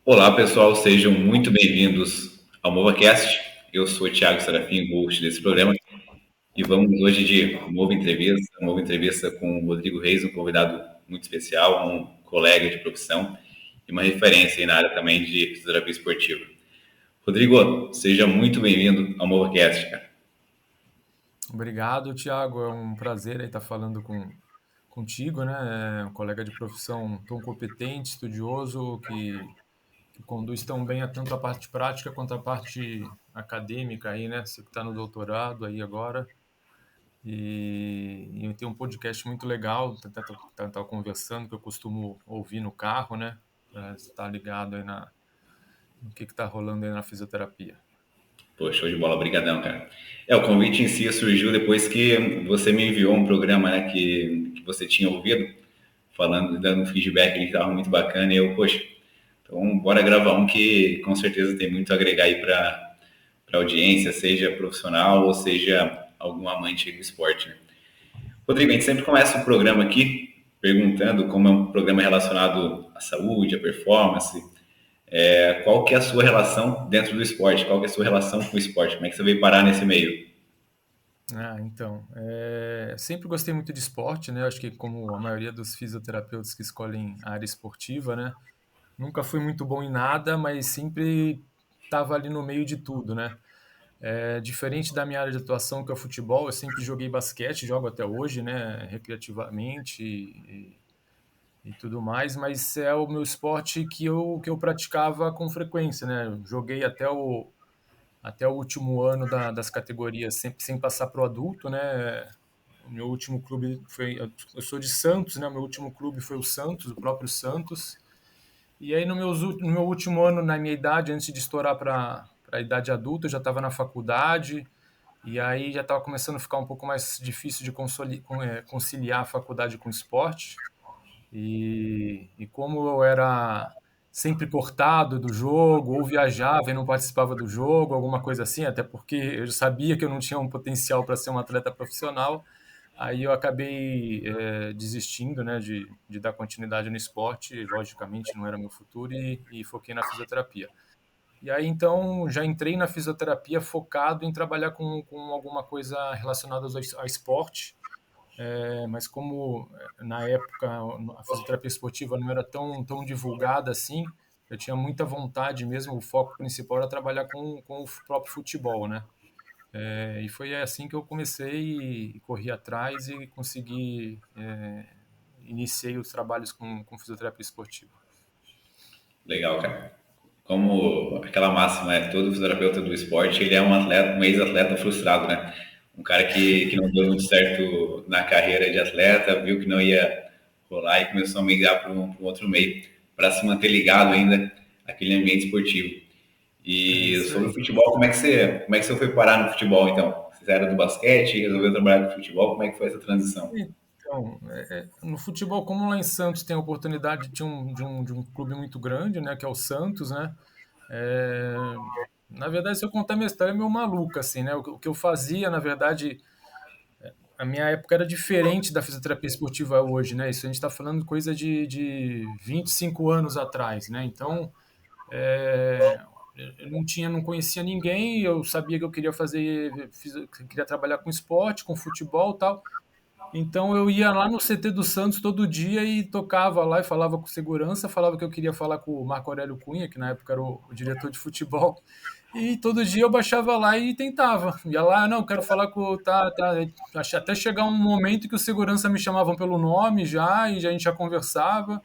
Olá, pessoal, sejam muito bem-vindos ao MovaCast. Eu sou o Thiago Serafim, host desse programa, e vamos hoje de uma nova entrevista com o Rodrigo Reis, um convidado muito especial, um colega de profissão e uma referência aí na área também de fisioterapia esportiva. Rodrigo, seja muito bem-vindo ao MovaCast, cara. Obrigado, Thiago. É um prazer aí estar falando contigo, né? É um colega de profissão tão competente, estudioso, que conduz tão bem a tanto a parte prática quanto a parte acadêmica aí, né? Você que está no doutorado aí agora. E tem um podcast muito legal, tá conversando, que eu costumo ouvir no carro, né? Para estar ligado aí no que está rolando aí na fisioterapia. Pô, show de bola, brigadão, cara. O convite em si surgiu depois que você me enviou um programa, né, que você tinha ouvido, falando, dando um feedback que estava muito bacana, e eu, poxa, então bora gravar um que com certeza tem muito a agregar aí para a audiência, seja profissional ou seja algum amante do esporte, né? Rodrigo, a gente sempre começa o programa aqui perguntando como é um programa relacionado à saúde, à performance, qual que é a sua relação dentro do esporte? Qual que é a sua relação com o esporte? Como é que você veio parar nesse meio? Sempre gostei muito de esporte, né? Acho que como a maioria dos fisioterapeutas que escolhem a área esportiva, né? Nunca fui muito bom em nada, mas sempre estava ali no meio de tudo, né? Diferente da minha área de atuação, que é o futebol, eu sempre joguei basquete, jogo até hoje, né? Recreativamente e tudo mais, mas é o meu esporte que eu praticava com frequência, né? Eu joguei até o último ano das categorias, sempre sem passar para o adulto, né? O meu último clube foi. Eu sou de Santos, né? O meu último clube foi o Santos, o próprio Santos. E aí, no meu último ano, na minha idade, antes de estourar para a idade adulta, eu já estava na faculdade. E aí já estava começando a ficar um pouco mais difícil de conciliar a faculdade com o esporte. E como eu era sempre cortado do jogo, ou viajava e não participava do jogo, alguma coisa assim, até porque eu sabia que eu não tinha um potencial para ser um atleta profissional, aí eu acabei desistindo, né, de dar continuidade no esporte, logicamente não era meu futuro, e foquei na fisioterapia. E aí então já entrei na fisioterapia focado em trabalhar com alguma coisa relacionada ao esporte, mas como na época a fisioterapia esportiva não era tão divulgada assim, eu tinha muita vontade mesmo, o foco principal era trabalhar com o próprio futebol, né? E foi assim que eu comecei e corri atrás e consegui, iniciei os trabalhos com fisioterapia esportiva. Legal, cara. Como aquela máxima é, todo fisioterapeuta do esporte, ele é um atleta, um ex-atleta frustrado, né? Um cara que não deu muito certo na carreira de atleta, viu que não ia rolar e começou a migrar para um outro meio, para se manter ligado ainda àquele ambiente esportivo. É E isso sobre o aí. futebol, como é que você foi parar no futebol, então? Você era do basquete, resolveu trabalhar com futebol, como é que foi essa transição? Então, no futebol, como lá em Santos tem a oportunidade de um clube muito grande, né, que é o Santos, né? É, na verdade, se eu contar minha história, é meio maluca, assim, né? O que eu fazia, na verdade, a minha época era diferente da fisioterapia esportiva hoje, né? Isso a gente está falando coisa de 25 anos atrás, né? Então, é, eu não conhecia ninguém, eu sabia que eu queria queria trabalhar com esporte, com futebol e tal. Então eu ia lá no CT do Santos todo dia e tocava lá e falava com segurança, falava que eu queria falar com o Marco Aurélio Cunha, que na época era o diretor de futebol, e todo dia eu baixava lá e tentava. Ia lá, não, quero falar com tá, até chegar um momento que o segurança me chamavam pelo nome já e já a gente já conversava.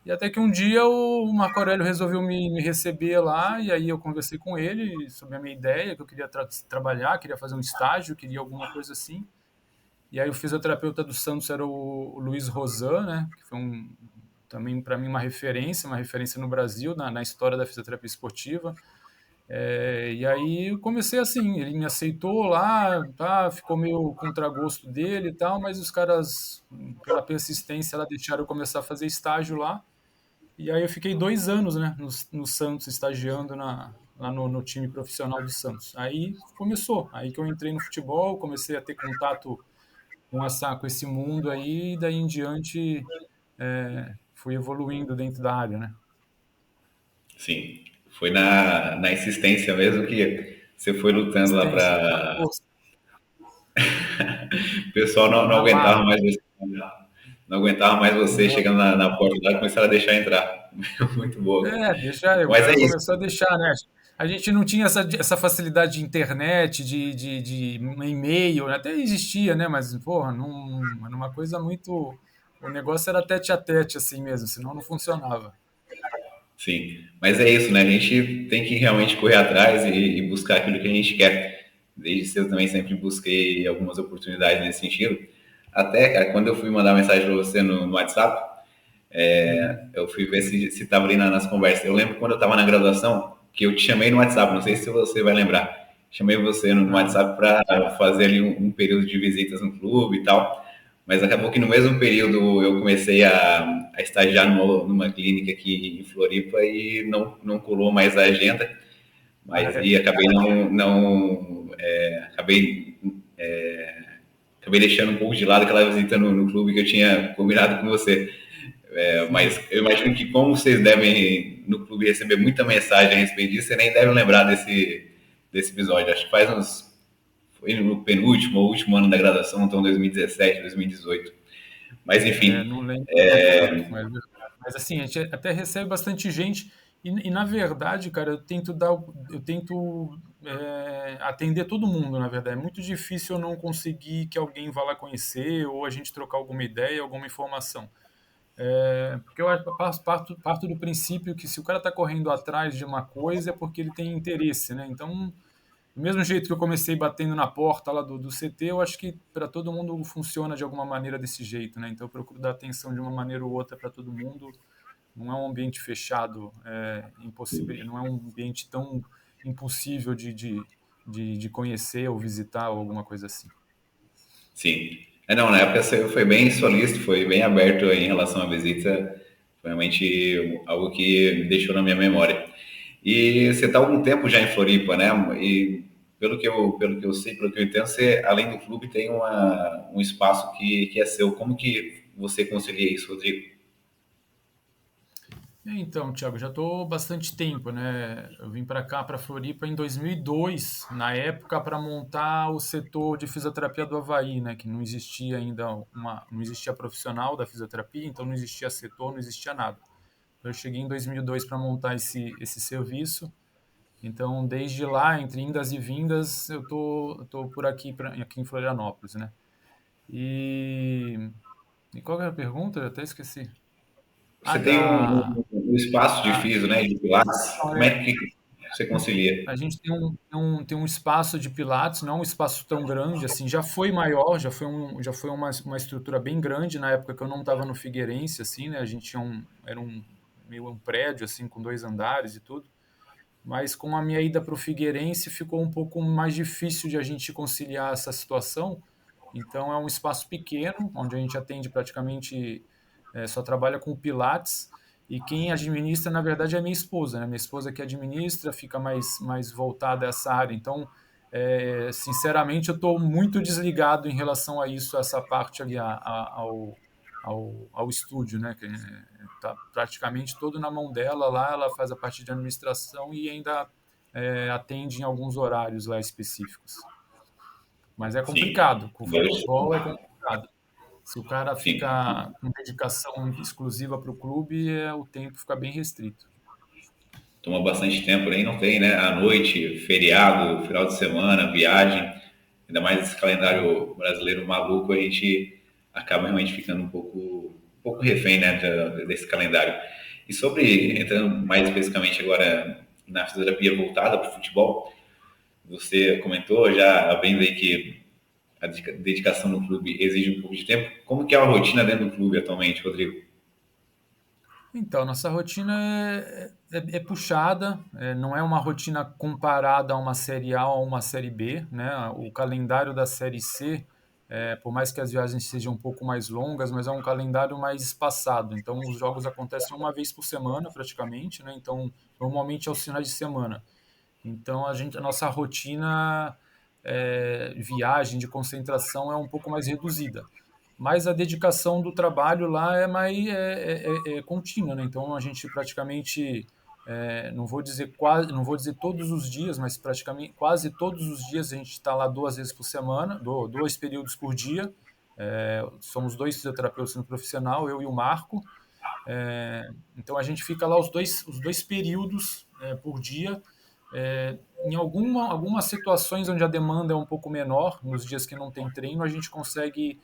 E até que um dia o Marco Aurélio resolveu me receber lá, e aí eu conversei com ele sobre a minha ideia, que eu queria trabalhar, queria fazer um estágio, queria alguma coisa assim. E aí o fisioterapeuta do Santos era o Luiz Rosan, né, que foi também para mim uma referência no Brasil, na história da fisioterapia esportiva. E aí eu comecei assim, ele me aceitou lá, tá, ficou meio contragosto dele e tal, mas os caras, pela persistência, lá deixaram eu começar a fazer estágio lá. E aí eu fiquei 2 anos, né, no Santos, estagiando lá no time profissional do Santos. Aí começou, aí que eu entrei no futebol, comecei a ter contato com esse mundo aí, e daí em diante fui evoluindo dentro da área, né? Sim. Foi na insistência mesmo que você foi lutando lá Existência, na para. força, O pessoal não na aguentava marra. mais você. Não aguentava mais você Não. chegando na porta lá e começaram a deixar entrar. Muito boa. É, deixa, o Mas é cara isso. começou a deixar, né? A gente não tinha essa facilidade de internet, de e-mail, até existia, né? Mas, porra, não, era uma coisa muito. O negócio era tete a tete, assim mesmo, senão não funcionava. Sim, mas é isso, né? A gente tem que realmente correr atrás e buscar aquilo que a gente quer. Desde cedo também sempre busquei algumas oportunidades nesse sentido. Até, cara, quando eu fui mandar mensagem para você no WhatsApp, Uhum. eu fui ver se estava ali nas conversas. Eu lembro quando eu estava na graduação, que eu te chamei no WhatsApp, não sei se você vai lembrar. Chamei você no Não. WhatsApp para fazer ali um período de visitas no clube e tal. Mas acabou que no mesmo período eu comecei a estagiar numa clínica aqui em Floripa e não colou mais a agenda, Ah, mas é. e acabei não acabei deixando um pouco de lado aquela visita no clube que eu tinha combinado com você. Mas Sim. eu imagino que como vocês devem no clube receber muita mensagem a respeito disso, você nem deve lembrar desse episódio. Acho que faz uns foi no penúltimo ou último ano da graduação, então 2017, 2018. Mas É, enfim, não lembro tanto, mas assim, a gente até recebe bastante gente e na verdade, cara, eu tento atender todo mundo, na verdade. É muito difícil eu não conseguir que alguém vá lá conhecer ou a gente trocar alguma ideia, alguma informação. Porque eu parto do princípio que se o cara está correndo atrás de uma coisa é porque ele tem interesse, né? Então, do mesmo jeito que eu comecei batendo na porta lá do CT, eu acho que para todo mundo funciona de alguma maneira desse jeito, né? Então eu procuro dar atenção de uma maneira ou outra para todo mundo. Não é um ambiente fechado, impossível, não é um ambiente tão impossível de conhecer ou visitar ou alguma coisa assim. sim. Não, na época você foi bem solícito, foi bem aberto em relação à visita. Foi realmente algo que me deixou na minha memória. E você está há algum tempo já em Floripa, né? E pelo que eu sei, pelo que eu entendo, você, além do clube, tem um espaço que é seu. Como que você concilia isso, Rodrigo? Então, Thiago, já estou bastante tempo, né? Eu vim para cá, para Floripa, em 2002, na época, para montar o setor de fisioterapia do Havaí, né? Que não existia ainda não existia profissional da fisioterapia, então não existia setor, não existia nada. Eu cheguei em 2002 para montar esse serviço. Então, desde lá, entre indas e vindas, eu tô por aqui, aqui em Florianópolis, né? E, e qual era a pergunta? Eu até esqueci. Ah, Você tem um espaço de a, fisio, né? De pilates. Como é que você concilia? a gente tem um espaço de Pilates, não é um espaço tão grande, assim, já foi maior, já foi uma estrutura bem grande na época que eu não estava no Figueirense, assim, né? A gente tinha era meio um prédio, assim, com 2 andares e tudo. Mas com a minha ida para o Figueirense ficou um pouco mais difícil de a gente conciliar essa situação. Então é um espaço pequeno, onde a gente atende praticamente, só trabalha com Pilates, e quem administra, na verdade, é a minha esposa, né? Minha esposa que administra, fica mais voltada a essa área. Então, sinceramente, eu estou muito desligado em relação a isso, essa parte ali ao estúdio, né? Que está praticamente todo na mão dela lá, ela faz a parte de administração e ainda atende em alguns horários lá específicos. Mas é Sim. complicado, com o futebol é complicado. Se o cara Sim. fica com dedicação exclusiva para o clube, o tempo fica bem restrito. Toma bastante tempo, nem não tem, né? À noite, feriado, final de semana, viagem. Ainda mais esse calendário brasileiro maluco, a gente acaba realmente ficando um pouco refém, né, desse calendário. E sobre, entrando mais especificamente agora na fisioterapia voltada para o futebol, você comentou já abrindo aí que a dedicação no clube exige um pouco de tempo. Como que é a rotina dentro do clube atualmente, Rodrigo? Então, nossa rotina é puxada, não é uma rotina comparada a uma Série A ou uma Série B, né? O calendário da Série C, por mais que as viagens sejam um pouco mais longas, mas é um calendário mais espaçado. Então, os jogos acontecem uma vez por semana, praticamente, né? Então, normalmente aos finais de semana. Então, a nossa rotina, viagem, de concentração é um pouco mais reduzida. Mas a dedicação do trabalho lá é mais contínua, né? Então a gente praticamente não vou dizer quase, não vou dizer todos os dias, mas praticamente quase todos os dias a gente está lá 2 vezes por semana, 2 períodos por dia. Somos 2 fisioterapeutas no profissional, eu e o Marco. Então a gente fica lá os dois períodos por dia. Em algumas situações onde a demanda é um pouco menor, nos dias que não tem treino, a gente consegue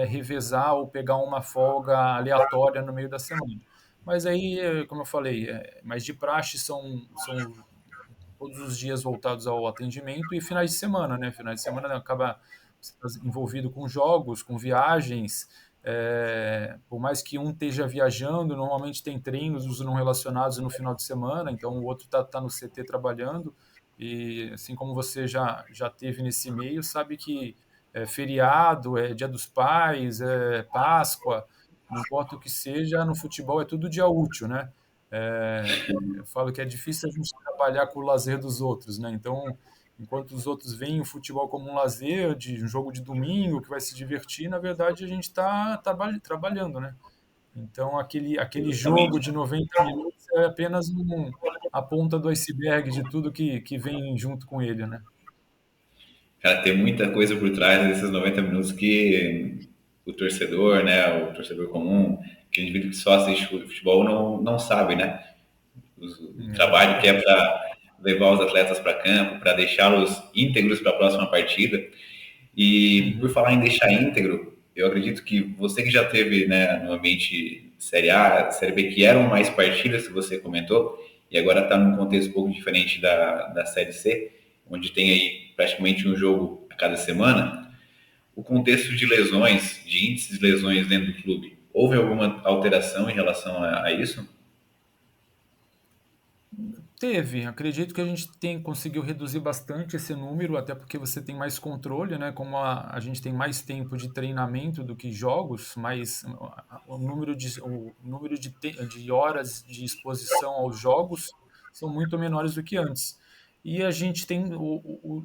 revezar ou pegar uma folga aleatória no meio da semana. Mas aí, como eu falei, mais de praxe são todos os dias voltados ao atendimento e finais de semana, né? Finais de semana acaba você tá envolvido com jogos, com viagens. Por mais que um esteja viajando, normalmente tem treinos não relacionados no final de semana, então o outro está no CT trabalhando. E assim como você já teve nesse meio, sabe que é feriado, é Dia dos Pais, é Páscoa, não importa o que seja, no futebol é tudo dia útil, né? Eu falo que é difícil a gente trabalhar com o lazer dos outros, né? Então, enquanto os outros veem o futebol como um lazer, de um jogo de domingo que vai se divertir, na verdade a gente está trabalhando, né? Então, aquele jogo Exatamente. de 90 minutos é apenas a ponta do iceberg de tudo que vem junto com ele, né? Cara, tem muita coisa por trás desses 90 minutos que o torcedor, né, o torcedor comum, que o indivíduo que só assiste futebol não sabe, né? O trabalho que é Exatamente. para levar os atletas para campo, para deixá-los íntegros para a próxima partida. E por Uhum. falar em deixar íntegro, eu acredito que você que já teve, né, no ambiente Série A, Série B, que eram mais partidas, que você comentou, e agora está num contexto um pouco diferente da Série C, onde tem aí praticamente um jogo a cada semana, o contexto de lesões, de índices de lesões dentro do clube, houve alguma alteração em relação a isso? Teve, acredito que a gente conseguiu reduzir bastante esse número, até porque você tem mais controle, né? Como a gente tem mais tempo de treinamento do que jogos, mas o número de horas de exposição aos jogos são muito menores do que antes. E a gente tem,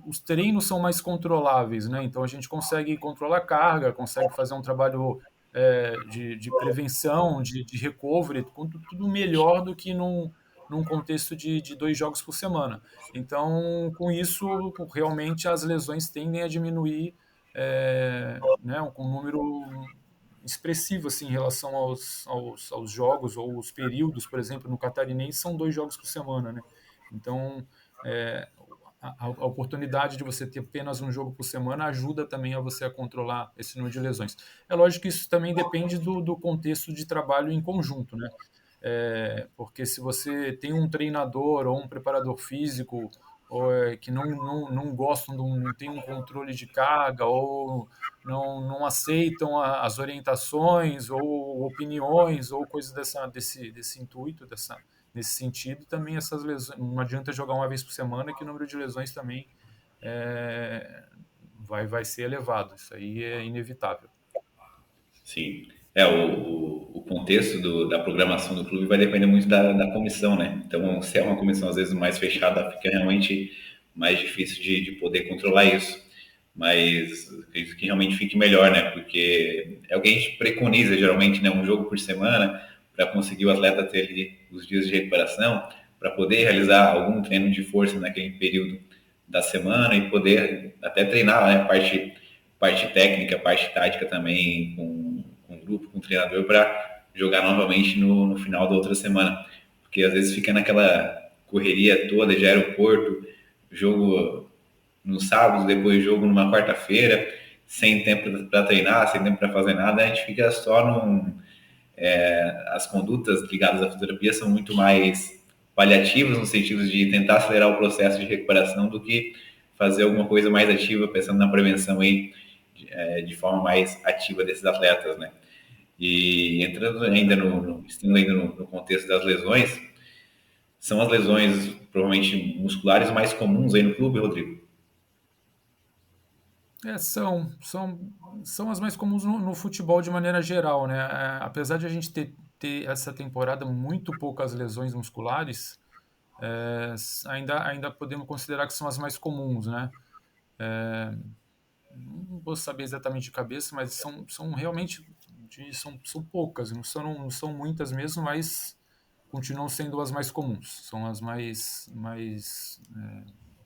os treinos são mais controláveis, né? Então a gente consegue controlar a carga, consegue fazer um trabalho de prevenção, de recovery, tudo melhor do que num contexto de 2 jogos por semana. Então, com isso, realmente as lesões tendem a diminuir, né, com um número expressivo assim, em relação aos jogos ou os períodos, por exemplo, no Catarinense são 2 jogos por semana, né? Então, é, a oportunidade de você ter apenas um jogo por semana ajuda também a você a controlar esse número de lesões. É lógico que isso também depende do contexto de trabalho em conjunto, né? Porque se você tem um treinador ou um preparador físico que não gostam, não tem um controle de carga ou não aceitam as orientações ou opiniões ou coisas desse intuito, nesse sentido, também essas lesões, não adianta jogar uma vez por semana que o número de lesões também é, vai ser elevado, isso aí é inevitável. Sim. O contexto da programação do clube vai depender muito da comissão, né? Então, se é uma comissão às vezes mais fechada, fica realmente mais difícil de poder controlar isso. Mas acredito que realmente fique melhor, né? Porque é o que a gente preconiza geralmente, né? Um jogo por semana para conseguir o atleta ter ali os dias de recuperação, para poder realizar algum treino de força naquele período da semana e poder até treinar, né? Parte técnica, parte tática também com o grupo, com o treinador para jogar novamente no final da outra semana. Porque às vezes fica naquela correria toda de aeroporto, jogo no sábado, depois jogo numa quarta-feira, sem tempo para treinar, sem tempo para fazer nada, a gente fica só num. As condutas ligadas à fisioterapia são muito mais paliativas no sentido de tentar acelerar o processo de recuperação do que fazer alguma coisa mais ativa, pensando na prevenção aí, de forma mais ativa desses atletas, né? E entrando ainda estando ainda no contexto das lesões, são as lesões provavelmente musculares mais comuns aí no clube, Rodrigo. São as mais comuns no futebol de maneira geral, né? Apesar de a gente ter essa temporada muito poucas lesões musculares, ainda podemos considerar que são as mais comuns, né? Não vou saber exatamente de cabeça, mas são realmente são poucas, não são muitas mesmo, mas continuam sendo as mais comuns, são as mais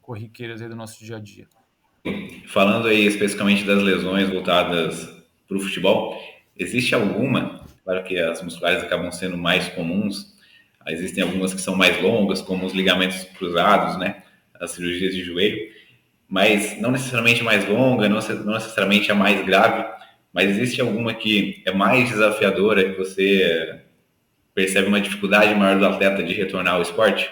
corriqueiras aí do nosso dia a dia. Falando aí especificamente das lesões voltadas para o futebol, existe alguma, claro que as musculares acabam sendo mais comuns, existem algumas que são mais longas, como os ligamentos cruzados, né, as cirurgias de joelho, mas não necessariamente a mais longa, não necessariamente a mais grave, mas existe alguma que é mais desafiadora, que você percebe uma dificuldade maior do atleta de retornar ao esporte?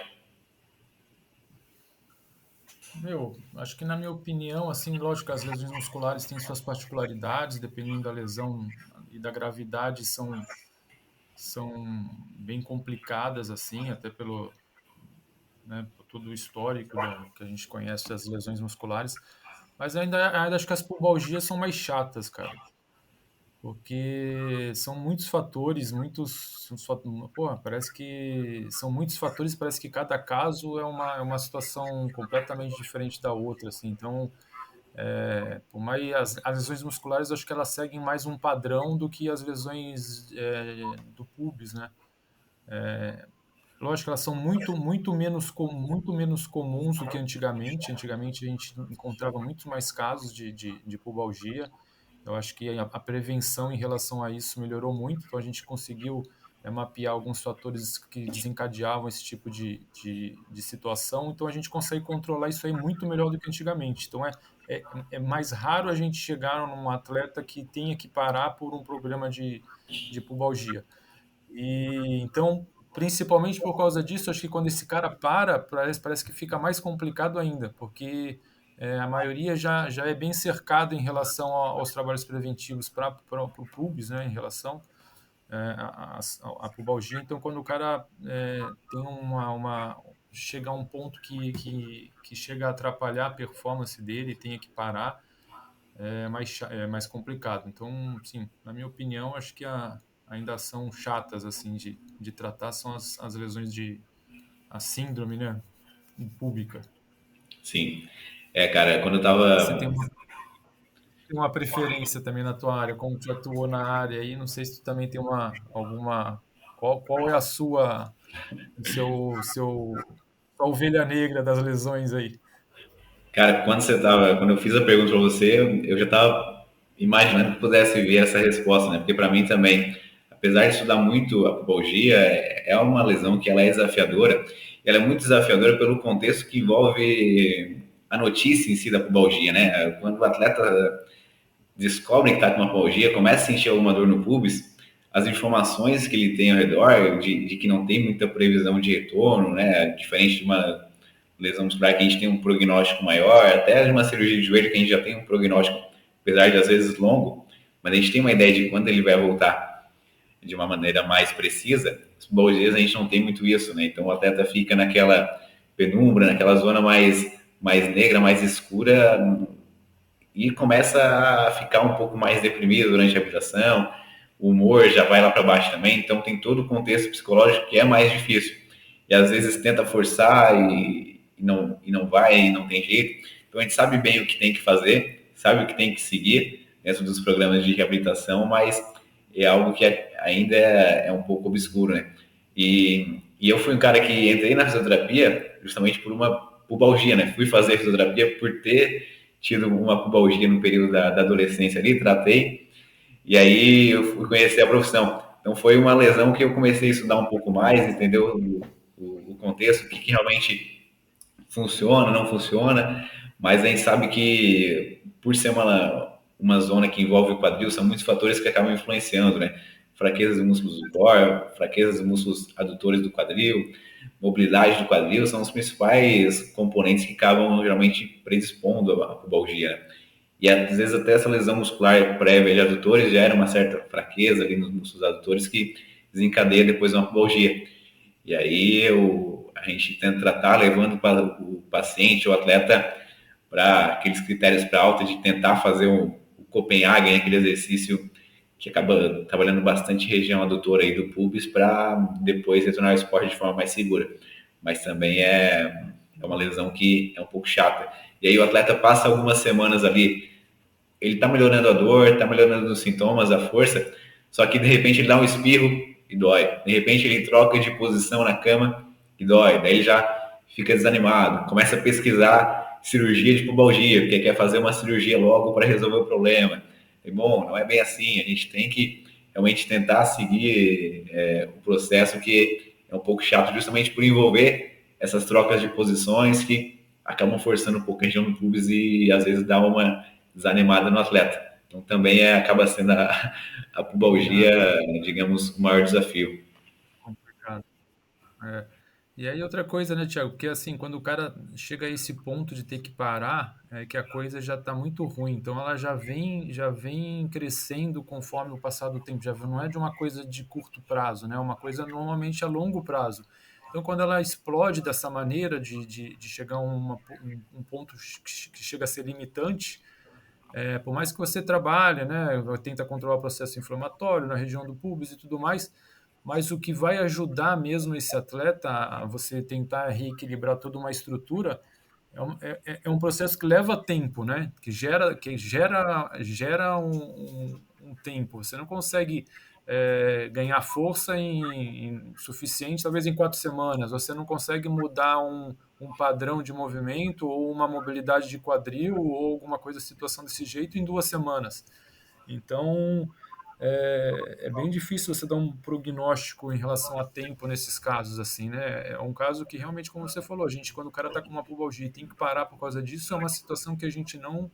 Acho que na minha opinião, assim, lógico, as lesões musculares têm suas particularidades, dependendo da lesão e da gravidade, são bem complicadas, assim, até pelo, né, por todo o histórico que a gente conhece das lesões musculares, mas ainda acho que as pubalgias são mais chatas, cara, porque são muitos fatores, pô, parece que são muitos fatores, parece que cada caso é uma situação completamente diferente da outra, assim, então, por mais as lesões musculares, eu acho que elas seguem mais um padrão do que as lesões do pubis, né? Lógico, elas são muito menos comuns do que antigamente. Antigamente a gente encontrava muito mais casos de pubalgia. Eu acho que a prevenção em relação a isso melhorou muito, então a gente conseguiu mapear alguns fatores que desencadeavam esse tipo de situação, então a gente consegue controlar isso aí muito melhor do que antigamente. Então é mais raro a gente chegar num atleta que tenha que parar por um problema de pubalgia. E então, principalmente por causa disso, acho que quando esse cara parece que fica mais complicado ainda, porque a maioria já é bem cercado em relação aos trabalhos preventivos para o pubis, né, em relação à pubalgia. Então, quando o cara tem chega a um ponto que chega a atrapalhar a performance dele, tenha que parar, é mais complicado. Então, sim, na minha opinião, acho que ainda são chatas assim de tratar, são as lesões a síndrome, né, pública. Sim. Cara, quando eu Você tava. tem uma preferência também na tua área, como tu atuou na área aí, não sei se tu também tem qual é sua ovelha negra das lesões aí? Cara, quando eu fiz a pergunta para você, eu já estava imaginando que pudesse vir essa resposta, né? Porque para mim também, apesar de estudar muito a pubalgia, é uma lesão que ela é desafiadora. Ela é muito desafiadora pelo contexto que envolve a notícia em si da pubalgia, né? Quando o atleta descobre que está com uma pubalgia, começa a sentir alguma dor no pubis, as informações que ele tem ao redor de que não tem muita previsão de retorno, né? Diferente de uma lesão muscular que a gente tem um prognóstico maior, até de uma cirurgia de joelho que a gente já tem um prognóstico, apesar de às vezes longo, mas a gente tem uma ideia de quando ele vai voltar de uma maneira mais precisa. As pubalgias a gente não tem muito isso, né? Então o atleta fica naquela penumbra, naquela zona mais negra, mais escura, e começa a ficar um pouco mais deprimido durante a habitação, o humor já vai lá para baixo também, então tem todo o contexto psicológico que é mais difícil. E às vezes tenta forçar e não vai, e não tem jeito. Então a gente sabe bem o que tem que fazer, sabe o que tem que seguir dentro dos programas de reabilitação, mas é algo que ainda é um pouco obscuro, né? E eu fui um cara que entrei na fisioterapia justamente por uma pubalgia, né? Fui fazer fisioterapia por ter tido uma pubalgia no período da adolescência ali, tratei, e aí eu fui conhecer a profissão. Então foi uma lesão que eu comecei a estudar um pouco mais, entendeu o contexto, o que realmente funciona, não funciona, mas a gente sabe que por ser uma zona que envolve o quadril, são muitos fatores que acabam influenciando, né? Fraqueza dos músculos do core, fraqueza dos músculos adutores do quadril, mobilidade do quadril, são os principais componentes que acabam geralmente predispondo à pubalgia, né? E às vezes até essa lesão muscular prévia de adutores gera uma certa fraqueza ali nos músculos adutores que desencadeia depois uma pubalgia. E aí a gente tenta tratar levando para o paciente, o atleta, para aqueles critérios para alta de tentar fazer o Copenhagen, aquele exercício que acaba trabalhando bastante região adutora aí do pubis para depois retornar ao esporte de forma mais segura. Mas também é uma lesão que é um pouco chata. E aí o atleta passa algumas semanas ali, ele está melhorando a dor, está melhorando os sintomas, a força, só que de repente ele dá um espirro, e dói. De repente ele troca de posição na cama e dói. Daí ele já fica desanimado, começa a pesquisar cirurgia de pubalgia, porque quer fazer uma cirurgia logo para resolver o problema. E, bom, não é bem assim, a gente tem que realmente tentar seguir o processo que é um pouco chato justamente por envolver essas trocas de posições que acabam forçando um pouco a região do pubis e às vezes dá uma desanimada no atleta. Então também acaba sendo a É, pubalgia, digamos, o maior desafio. complicado. É. E aí outra coisa, né, Thiago? Porque assim, quando o cara chega a esse ponto de ter que parar, é que a coisa já está muito ruim. Então ela já vem crescendo conforme o passar do tempo. Já não é de uma coisa de curto prazo, né? É uma coisa normalmente a longo prazo. Então quando ela explode dessa maneira de chegar a um ponto que chega a ser limitante, por mais que você trabalhe, né, tenta controlar o processo inflamatório na região do pubis e tudo mais, mas o que vai ajudar mesmo esse atleta a você tentar reequilibrar toda uma estrutura é um processo que leva tempo, né? Que gera um tempo. Você não consegue ganhar força suficiente, talvez em 4 semanas. Você não consegue mudar um padrão de movimento ou uma mobilidade de quadril ou alguma coisa, situação desse jeito em 2 semanas. Então, é bem difícil você dar um prognóstico em relação a tempo nesses casos, assim, né? É um caso que realmente, como você falou, a gente, quando o cara está com uma pubalgia e tem que parar por causa disso, é uma situação que a gente não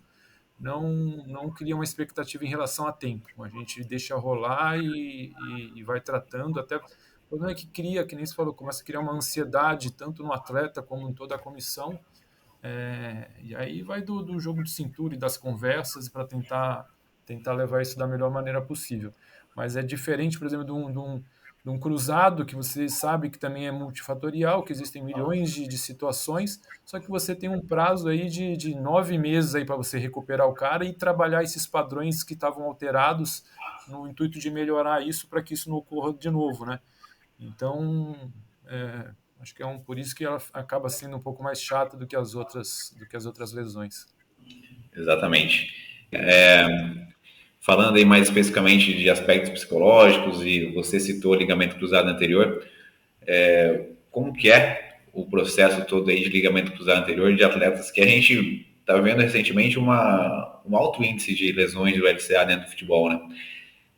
cria uma expectativa em relação a tempo. A gente deixa rolar e vai tratando até. O problema é que cria, que nem você falou, começa a criar uma ansiedade, tanto no atleta como em toda a comissão, e aí vai do jogo de cintura e das conversas para tentar levar isso da melhor maneira possível. Mas é diferente, por exemplo, de um cruzado, que você sabe que também é multifatorial, que existem milhões de situações, só que você tem um prazo aí de 9 meses aí para você recuperar o cara e trabalhar esses padrões que estavam alterados no intuito de melhorar isso para que isso não ocorra de novo, né? Então, acho que por isso que ela acaba sendo um pouco mais chata do que as outras lesões. Exatamente. Falando aí mais especificamente de aspectos psicológicos, e você citou o ligamento cruzado anterior, como que é o processo todo aí de ligamento cruzado anterior de atletas que a gente está vendo recentemente um alto índice de lesões do LCA dentro do futebol, né?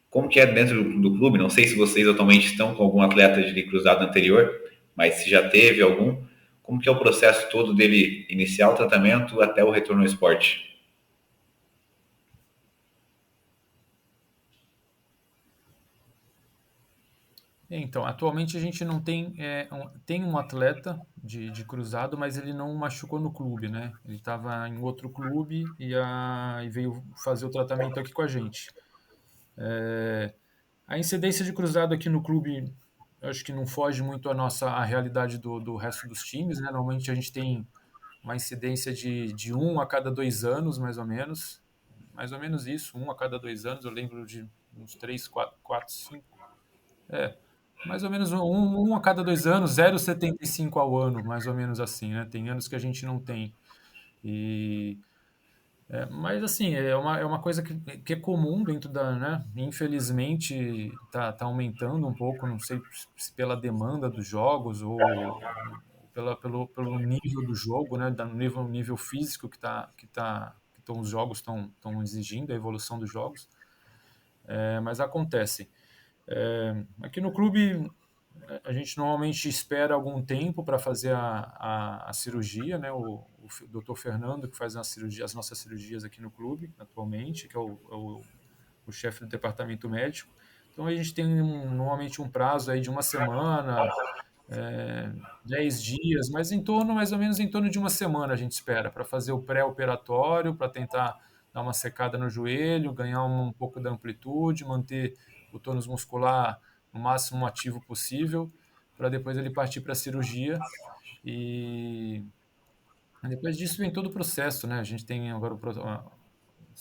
Como que é dentro do clube? Não sei se vocês atualmente estão com algum atleta de cruzado anterior, mas se já teve algum, como que é o processo todo dele iniciar o tratamento até o retorno ao esporte? Então, atualmente a gente não tem um atleta de cruzado, mas ele não machucou no clube, né? Ele estava em outro clube e veio fazer o tratamento aqui com a gente. A incidência de cruzado aqui no clube, eu acho que não foge muito a realidade do resto dos times, né? Normalmente a gente tem uma incidência de 1 a cada 2 anos, mais ou menos isso, 1 a cada 2 anos. Eu lembro de uns 3, 4, 4, 5, mais ou menos um a cada 2 anos, 0,75 ao ano, mais ou menos assim, né? Tem anos que a gente não tem. E mas assim, é uma coisa que é comum dentro né? Infelizmente tá aumentando um pouco, não sei se pela demanda dos jogos ou pelo nível do jogo, né? Nível físico que os jogos estão exigindo, a evolução dos jogos. Mas acontece. Aqui no clube a gente normalmente espera algum tempo para fazer a cirurgia, né? O Dr. Fernando, que faz as nossas cirurgias aqui no clube, atualmente, que é o chefe do departamento médico. Então a gente tem normalmente um prazo aí de uma semana, 10 dias, mas mais ou menos em torno de uma semana a gente espera para fazer o pré-operatório, para tentar dar uma secada no joelho, ganhar um pouco da amplitude, manter o tônus muscular no máximo ativo possível, para depois ele partir para a cirurgia. E depois disso vem todo o processo, né? A gente tem agora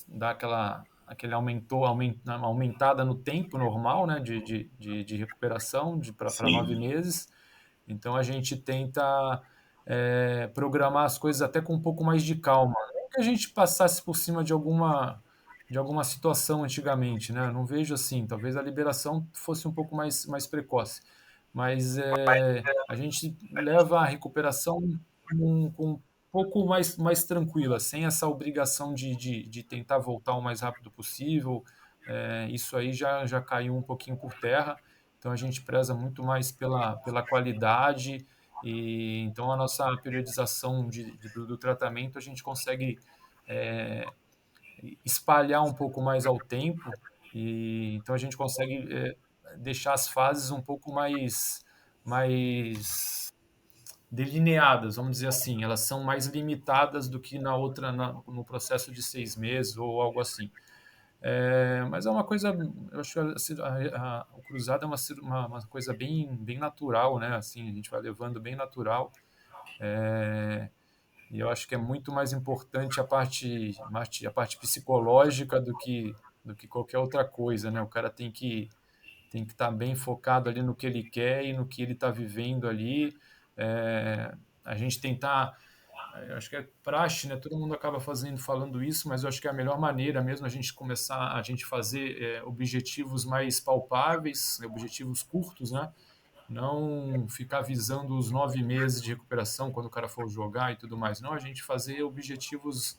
dá aumentada no tempo normal, né? De recuperação para Sim, 9 meses. Então a gente tenta programar as coisas até com um pouco mais de calma. Não que a gente passasse por cima de alguma. de alguma situação antigamente, né? Eu não vejo assim, talvez a liberação fosse um pouco mais precoce, mas a gente leva a recuperação com um pouco mais tranquila, sem essa obrigação de tentar voltar o mais rápido possível. Isso aí já caiu um pouquinho por terra, então a gente preza muito mais pela qualidade, e então a nossa periodização do tratamento a gente consegue é, espalhar um pouco mais ao tempo, e então a gente consegue deixar as fases um pouco mais delineadas, vamos dizer assim. Elas são mais limitadas do que na outra, no processo de 6 meses ou algo assim. Mas é uma coisa, eu acho que o cruzado é uma coisa bem natural, né? Assim, a gente vai levando bem natural. É, e eu acho que é muito mais importante a parte psicológica do que qualquer outra coisa, né? O cara tem que estar bem focado ali no que ele quer e no que ele está vivendo ali. A gente tentar, eu acho que é praxe, né? Todo mundo acaba falando isso, mas eu acho que é a melhor maneira mesmo a gente começar a gente fazer objetivos mais palpáveis, objetivos curtos, né? Não ficar visando os 9 meses de recuperação quando o cara for jogar e tudo mais. Não, a gente fazer objetivos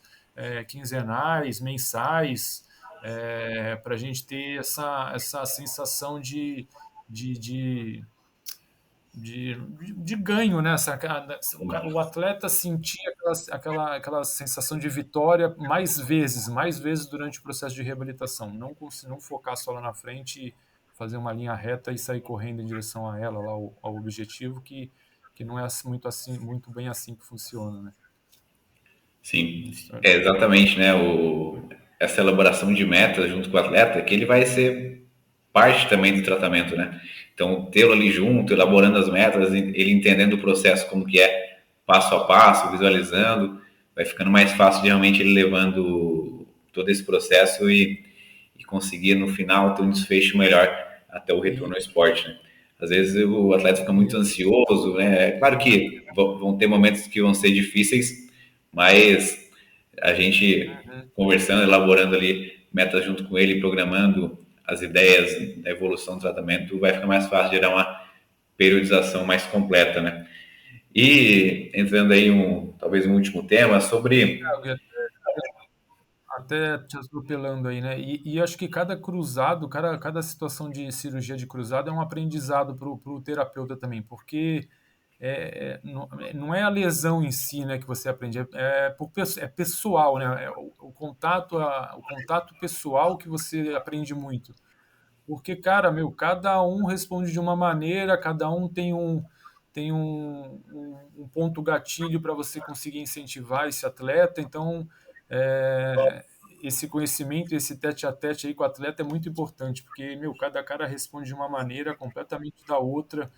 quinzenais, mensais, para a gente ter essa sensação de, de, de ganho, né? O atleta sentir aquela sensação de vitória mais vezes durante o processo de reabilitação. Não focar só lá na frente, fazer uma linha reta e sair correndo em direção a ela, lá ao objetivo, que não é muito assim, muito bem assim que funciona, né? Sim, Isso, exatamente, né? Essa elaboração de metas junto com o atleta, que ele vai ser parte também do tratamento, né? Então, tê-lo ali junto, elaborando as metas, ele entendendo o processo como que é, passo a passo, visualizando, vai ficando mais fácil de realmente ele levando todo esse processo e conseguir no final ter um desfecho melhor até o retorno ao e, esporte, né? Às vezes o atleta fica muito e- ansioso, né? É claro que vão ter momentos que vão ser difíceis, mas a gente Uhum. conversando, elaborando ali metas junto com ele, programando as ideias da evolução do tratamento, vai ficar mais fácil de dar uma periodização mais completa, né? E entrando aí talvez um último tema sobre. Até te atropelando aí, né? E acho que cada cruzado, cada situação de cirurgia de cruzado é um aprendizado para o terapeuta também, porque não é a lesão em si, né, que você aprende, é pessoal, né? O contato pessoal que você aprende muito. Porque, cara, meu, cada um responde de uma maneira, cada um tem um ponto gatilho para você conseguir incentivar esse atleta. Então, é, esse conhecimento, esse tete a tete aí com o atleta é muito importante, porque, meu, cada cara responde de uma maneira completamente da outra,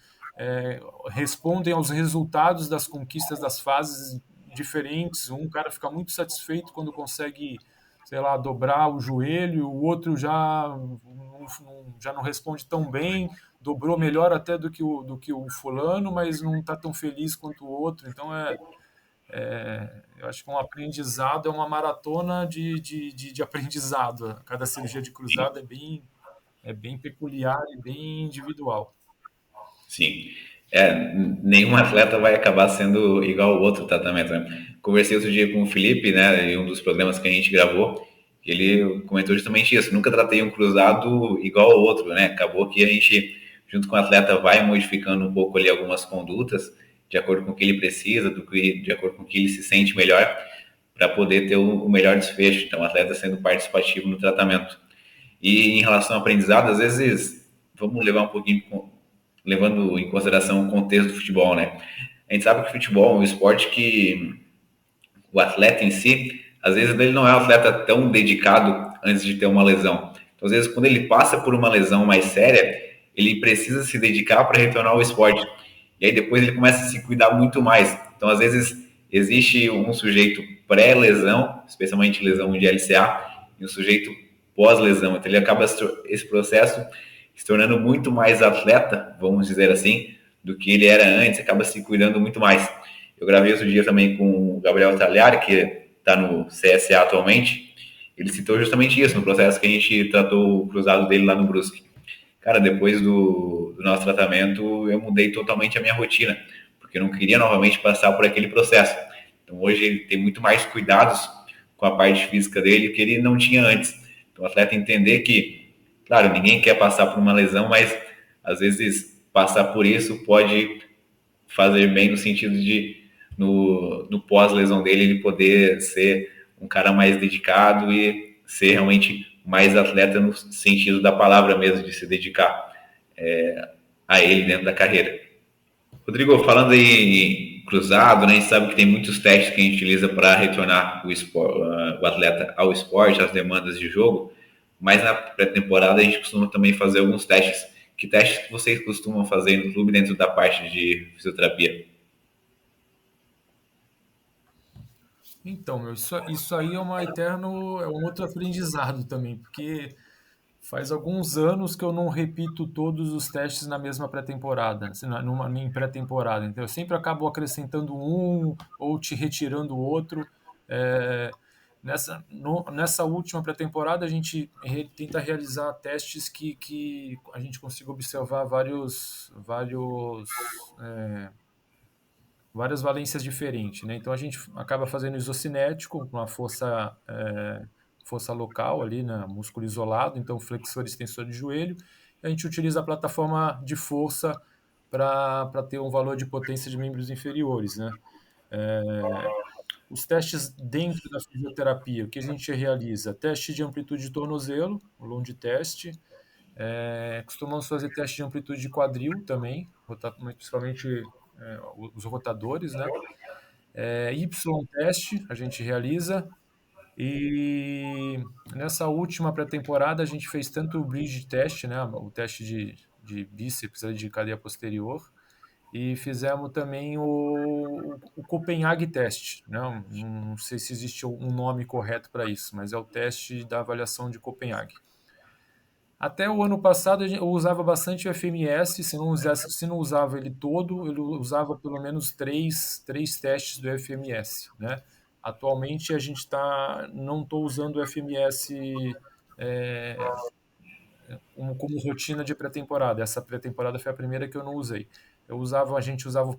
respondem aos resultados das conquistas das fases diferentes. Um cara fica muito satisfeito quando consegue, sei lá, dobrar o joelho, o outro já não responde tão bem, dobrou melhor até do que o fulano, mas não está tão feliz quanto o outro. Então, eu acho que um aprendizado é uma maratona de aprendizado. Cada cirurgia de cruzado é bem peculiar e bem individual. Sim. Nenhum atleta vai acabar sendo igual ao outro tratamento, né? Conversei outro dia com o Felipe, né, em um dos programas que a gente gravou, ele comentou justamente isso. Nunca tratei um cruzado igual ao outro, né? Acabou que a gente, junto com o atleta, vai modificando um pouco ali algumas condutas, de acordo com o que ele precisa, de acordo com o que ele se sente melhor, para poder ter o melhor desfecho. Então, o atleta sendo participativo no tratamento. E em relação ao aprendizado, às vezes, vamos levar um pouquinho levando em consideração o contexto do futebol, né? A gente sabe que o futebol é um esporte que o atleta em si, às vezes ele não é um atleta tão dedicado antes de ter uma lesão. Então, às vezes, quando ele passa por uma lesão mais séria, ele precisa se dedicar para retornar ao esporte. E aí depois ele começa a se cuidar muito mais. Então, às vezes, existe um sujeito pré-lesão, especialmente lesão de LCA, e um sujeito pós-lesão. Então, ele acaba esse processo se tornando muito mais atleta, vamos dizer assim, do que ele era antes, acaba se cuidando muito mais. Eu gravei outro dia também com o Gabriel Tagliari, que está no CSA atualmente. ele citou justamente isso no processo que a gente tratou o cruzado dele lá no Brusque. Cara, depois do nosso tratamento, eu mudei totalmente a minha rotina, porque eu não queria novamente passar por aquele processo. Então, hoje ele tem muito mais cuidados com a parte física dele que ele não tinha antes. Então, o atleta entender que, claro, ninguém quer passar por uma lesão, mas às vezes passar por isso pode fazer bem no sentido de, no pós-lesão dele, ele poder ser um cara mais dedicado e ser realmente mais atleta no sentido da palavra mesmo, de se dedicar a ele dentro da carreira. Rodrigo, falando aí em cruzado, né, a gente sabe que tem muitos testes que a gente utiliza para retornar o atleta ao esporte, às demandas de jogo, mas na pré-temporada a gente costuma também fazer alguns testes. Que testes que vocês costumam fazer no clube dentro da parte de fisioterapia? Então, meu, isso aí é uma eterno, é um outro aprendizado também, porque faz alguns anos que eu não repito todos os testes na mesma pré-temporada, assim, em pré-temporada. Então, eu sempre acabo acrescentando um ou te retirando o outro. É, nessa última pré-temporada, a gente tenta realizar testes que a gente consiga observar várias valências diferentes, né? Então a gente acaba fazendo isocinético com a força local ali, né? Músculo isolado, então flexor e extensor de joelho. E a gente utiliza a plataforma de força para ter um valor de potência de membros inferiores, né? É, os testes dentro da fisioterapia, o que a gente realiza? Teste de amplitude de tornozelo, o long test. Costumamos fazer teste de amplitude de quadril também, principalmente os rotadores, né? Y-teste a gente realiza. E nessa última pré-temporada a gente fez tanto o bridge test, né? O teste de bíceps ali, de cadeia posterior, e fizemos também o Copenhague Test, né? Não sei se existe um nome correto para isso, mas é o teste da avaliação de Copenhague. Até o ano passado eu usava bastante o FMS, se não usava ele todo, eu usava pelo menos três testes do FMS, né? Atualmente a gente não estou usando o FMS é, como rotina de pré-temporada. Essa pré-temporada foi a primeira que eu não usei. A gente usava o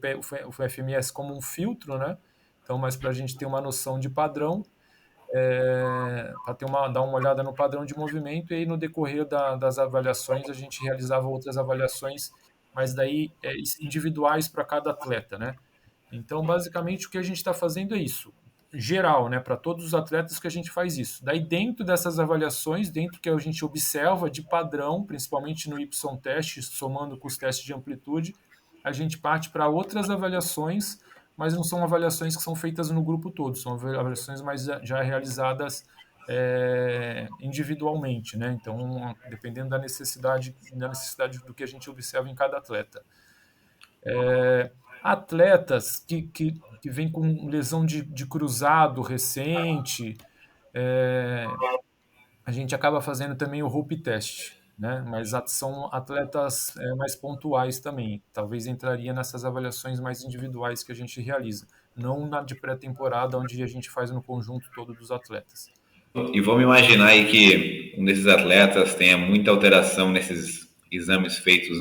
FMS como um filtro, né? Então, mas para a gente ter uma noção de padrão, para dar uma olhada no padrão de movimento, e aí no decorrer das avaliações a gente realizava outras avaliações, mas daí individuais para cada atleta, né? Então, basicamente, o que a gente está fazendo é isso, geral, né, para todos os atletas que a gente faz isso. Daí, dentro dessas avaliações, dentro que a gente observa de padrão, principalmente no Y-teste, somando com os testes de amplitude, a gente parte para outras avaliações, mas não são avaliações que são feitas no grupo todo, são avaliações mais já realizadas individualmente, né? Então, dependendo da necessidade do que a gente observa em cada atleta. Atletas que vêm com lesão de cruzado recente, é, a gente acaba fazendo também o Hope Test, né? Mas são atletas mais pontuais também. Talvez entraria nessas avaliações mais individuais que a gente realiza, não na de pré-temporada, onde a gente faz no conjunto todo dos atletas. E vamos imaginar aí que um desses atletas tenha muita alteração nesses exames feitos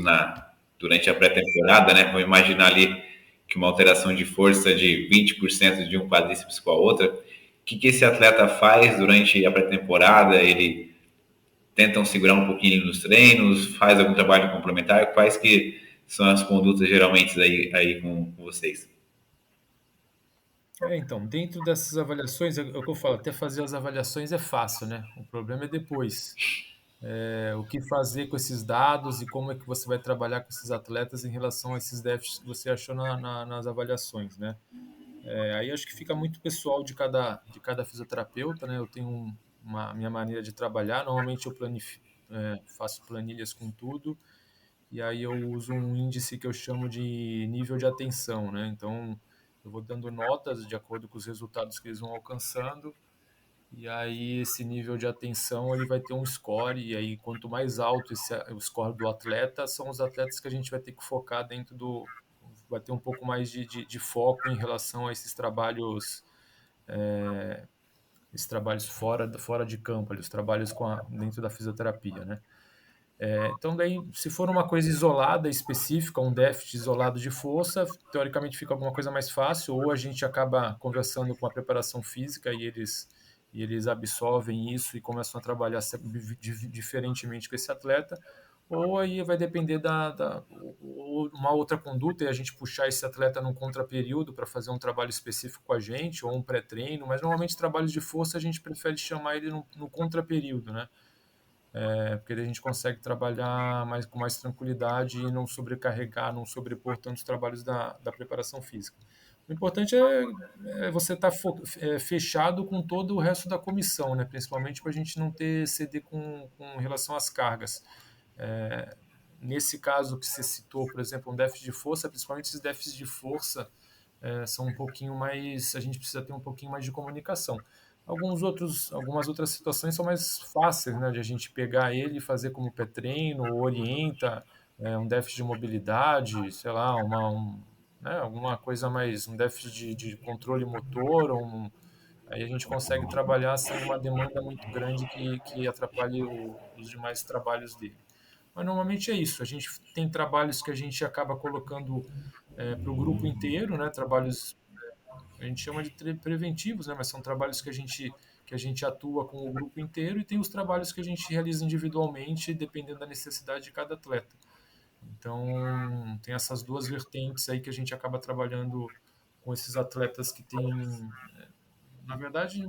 durante a pré-temporada, né? Vamos imaginar ali que uma alteração de força de 20% de um quadríceps com a outra. O que esse atleta faz durante a pré-temporada? Ele tentam segurar um pouquinho nos treinos, faz algum trabalho complementar? Quais que são as condutas geralmente aí com vocês? Então, dentro dessas avaliações, é o que eu falo, até fazer as avaliações é fácil, né? O problema é depois. O que fazer com esses dados e como é que você vai trabalhar com esses atletas em relação a esses déficits que você achou nas avaliações, né? Aí acho que fica muito pessoal de cada fisioterapeuta, né? Eu tenho uma minha maneira de trabalhar. Normalmente eu faço planilhas com tudo e aí eu uso um índice que eu chamo de nível de atenção, né? Então eu vou dando notas de acordo com os resultados que eles vão alcançando e aí esse nível de atenção ele vai ter um score e aí quanto mais alto o score do atleta, são os atletas que a gente vai ter que focar vai ter um pouco mais de foco em relação a esses trabalhos esses trabalhos fora de campo, ali, os trabalhos dentro da fisioterapia, né? Então, daí, se for uma coisa isolada, específica, um déficit isolado de força, teoricamente fica alguma coisa mais fácil, ou a gente acaba conversando com a preparação física e eles absorvem isso e começam a trabalhar diferentemente com esse atleta, ou aí vai depender uma outra conduta e a gente puxar esse atleta num contraperíodo para fazer um trabalho específico com a gente, ou um pré-treino, mas normalmente trabalhos de força a gente prefere chamar ele no contraperíodo, né? Porque daí a gente consegue trabalhar com mais tranquilidade e não sobrecarregar, não sobrepor tantos trabalhos da preparação física. O importante é você estar fechado com todo o resto da comissão, né? Principalmente para a gente não ter CD com relação às cargas. É, Nesse caso que você citou, por exemplo, um déficit de força, principalmente esses déficits de força são um pouquinho mais, a gente precisa ter um pouquinho mais de comunicação. Algumas outras situações são mais fáceis, né, de a gente pegar ele e fazer como pré-treino, ou orienta, um déficit de mobilidade, sei lá, né, alguma coisa mais, um déficit de controle motor, aí a gente consegue trabalhar sem uma demanda muito grande que atrapalhe os demais trabalhos dele. Mas normalmente é isso, a gente tem trabalhos que a gente acaba colocando para o grupo inteiro, né, trabalhos a gente chama de preventivos, né? Mas são trabalhos que a gente atua com o grupo inteiro e tem os trabalhos que a gente realiza individualmente, dependendo da necessidade de cada atleta. Então, tem essas duas vertentes aí que a gente acaba trabalhando com esses atletas que têm. Na verdade,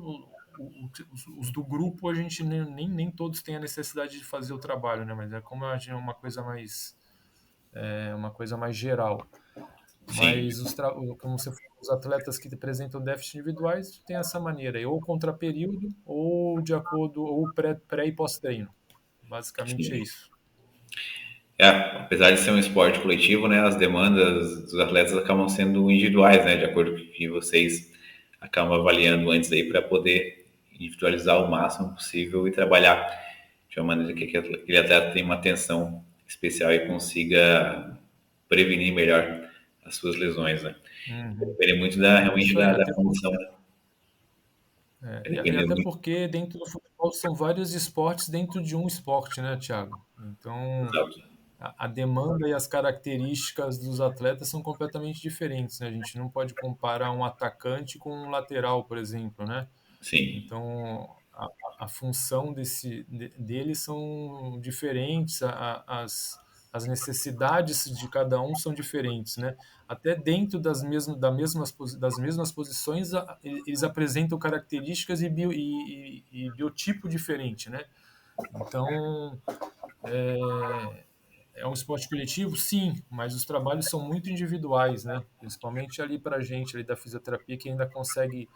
os do grupo a gente nem todos têm a necessidade de fazer o trabalho, né? Mas é como é uma coisa mais geral. Sim, Mas como você falou, os atletas que apresentam déficits individuais têm essa maneira, ou contra período, ou de acordo, ou pré e pós-treino. Basicamente é sim. isso. Apesar de ser um esporte coletivo, né, as demandas dos atletas acabam sendo individuais, né, de acordo com o que vocês acabam avaliando antes aí para poder individualizar o máximo possível e trabalhar de uma maneira que aquele atleta tenha uma atenção especial e consiga prevenir melhor as suas lesões, né? Uhum. Depende muito É realmente isso aí, da até condição, né? Vai e depender até muito. porque dentro do futebol são vários esportes dentro de um esporte, né, Thiago? Então, Exato. a demanda e as características dos atletas são completamente diferentes, né? A gente não pode comparar um atacante com um lateral, por exemplo, né? Sim, Então, a função deles são diferentes, as necessidades de cada um são diferentes, né? Até dentro das mesmas posições, eles apresentam características e biotipo diferente, né? Então, é um esporte coletivo? Sim, mas os trabalhos são muito individuais, né? Principalmente ali para a gente, ali da fisioterapia, que ainda consegue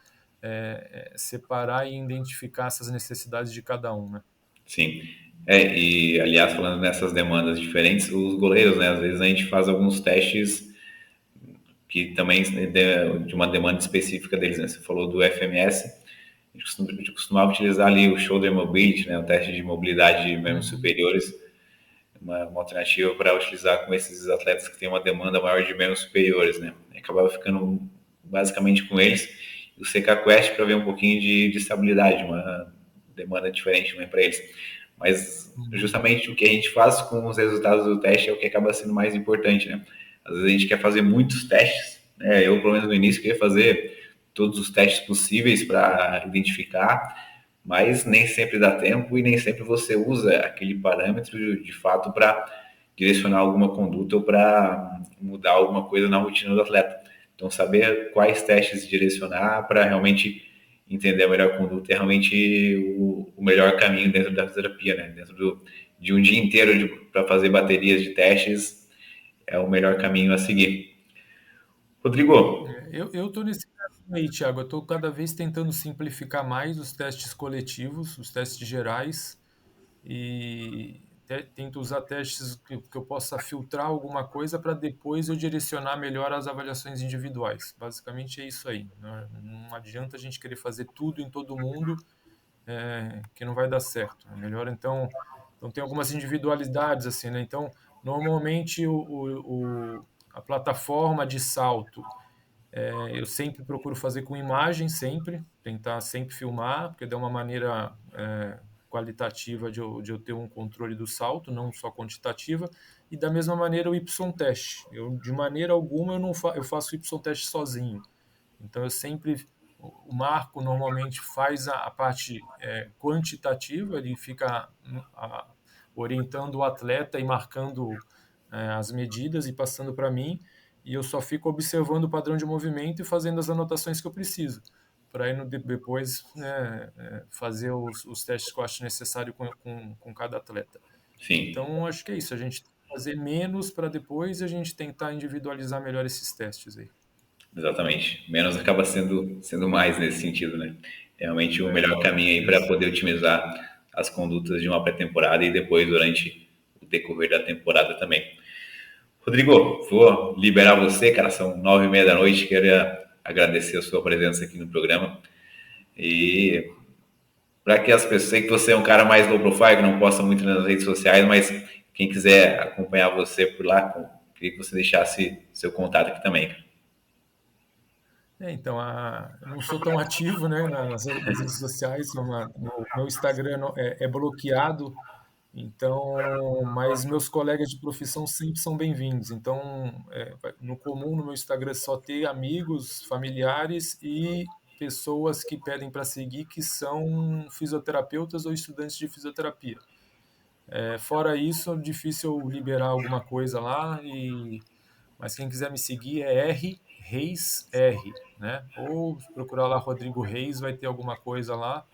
separar e identificar essas necessidades de cada um, né? sim. E aliás, falando nessas demandas diferentes, os goleiros, né? Às vezes a gente faz alguns testes que também de uma demanda específica deles, né? Você falou do FMS, a gente costumava utilizar ali o shoulder mobility, né? O teste de mobilidade de membros Uhum. superiores, uma alternativa para utilizar com esses atletas que têm uma demanda maior de membros superiores, né? E acabava ficando basicamente com eles. E o CK Quest para ver um pouquinho de estabilidade, uma demanda diferente também para eles. Mas Uhum. justamente o que a gente faz com os resultados do teste é o que acaba sendo mais importante, né? Às vezes a gente quer fazer muitos testes, né? Eu, pelo menos no início, queria fazer todos os testes possíveis para identificar, mas nem sempre dá tempo e nem sempre você usa aquele parâmetro de fato para direcionar alguma conduta ou para mudar alguma coisa na rotina do atleta. Então, saber quais testes direcionar para realmente entender a melhor conduta é realmente o melhor caminho dentro da terapia, né? Dentro de um dia inteiro para fazer baterias de testes, é o melhor caminho a seguir. Rodrigo, Eu estou nesse caminho aí, Thiago. Eu estou cada vez tentando simplificar mais os testes coletivos, os testes gerais, e tento usar testes que eu possa filtrar alguma coisa para depois eu direcionar melhor as avaliações individuais. Basicamente é isso aí. Não adianta a gente querer fazer tudo em todo mundo, que não vai dar certo. É melhor então tem algumas individualidades assim, né? Então normalmente a plataforma de salto Eu sempre procuro fazer com imagem, sempre, tentar sempre filmar, porque dá uma maneira qualitativa de eu ter um controle do salto, não só quantitativa, e da mesma maneira o Y-teste. De maneira alguma, eu faço o Y-teste sozinho. Então, eu sempre. O Marco normalmente faz a parte quantitativa, ele fica orientando o atleta e marcando as medidas e passando para mim, e eu só fico observando o padrão de movimento e fazendo as anotações que eu preciso, para aí depois, né, fazer os testes que eu acho necessário com cada atleta. Sim, Então, acho que é isso, a gente fazer menos para depois a gente tentar individualizar melhor esses testes aí. exatamente. Menos acaba sendo mais nesse sentido, né? Realmente o melhor É, caminho aí para poder otimizar as condutas de uma pré-temporada e depois durante o decorrer da temporada também. Rodrigo, vou liberar você, cara, são 9h30 da noite, queria agradecer a sua presença aqui no programa e para que as pessoas, sei que você é um cara mais low profile, que não posta muito nas redes sociais, mas quem quiser acompanhar você por lá, queria que você deixasse seu contato aqui também. então, eu não sou tão ativo, né, nas redes sociais, meu Instagram é bloqueado, então, mas meus colegas de profissão sempre são bem-vindos. Então, no comum no meu Instagram só ter amigos, familiares e pessoas que pedem para seguir que são fisioterapeutas ou estudantes de fisioterapia. Fora isso, é difícil eu liberar alguma coisa lá, mas quem quiser me seguir é R Reis R, né? Ou procurar lá Rodrigo Reis, vai ter alguma coisa lá.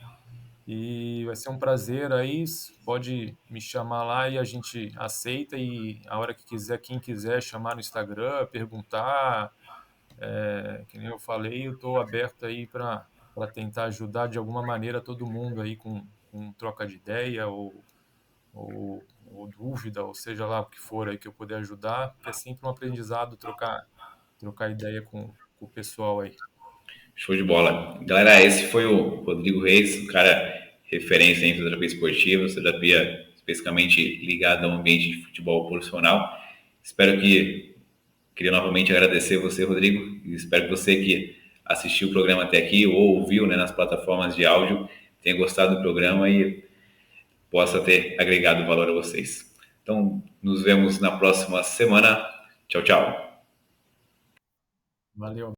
E vai ser um prazer aí. Pode me chamar lá e a gente aceita. E a hora que quiser, quem quiser chamar no Instagram, perguntar, que nem eu falei, eu estou aberto aí para tentar ajudar de alguma maneira todo mundo aí com troca de ideia ou dúvida, ou seja lá o que for aí que eu puder ajudar, que é sempre um aprendizado trocar ideia com o pessoal aí. Show de bola. Galera, esse foi o Rodrigo Reis, um cara referência em fisioterapia esportiva, fisioterapia especificamente ligada ao ambiente de futebol profissional. Espero que, queria novamente agradecer você, Rodrigo, e espero que você que assistiu o programa até aqui ou ouviu, né, nas plataformas de áudio tenha gostado do programa e possa ter agregado valor a vocês. Então, nos vemos na próxima semana. Tchau, tchau. Valeu.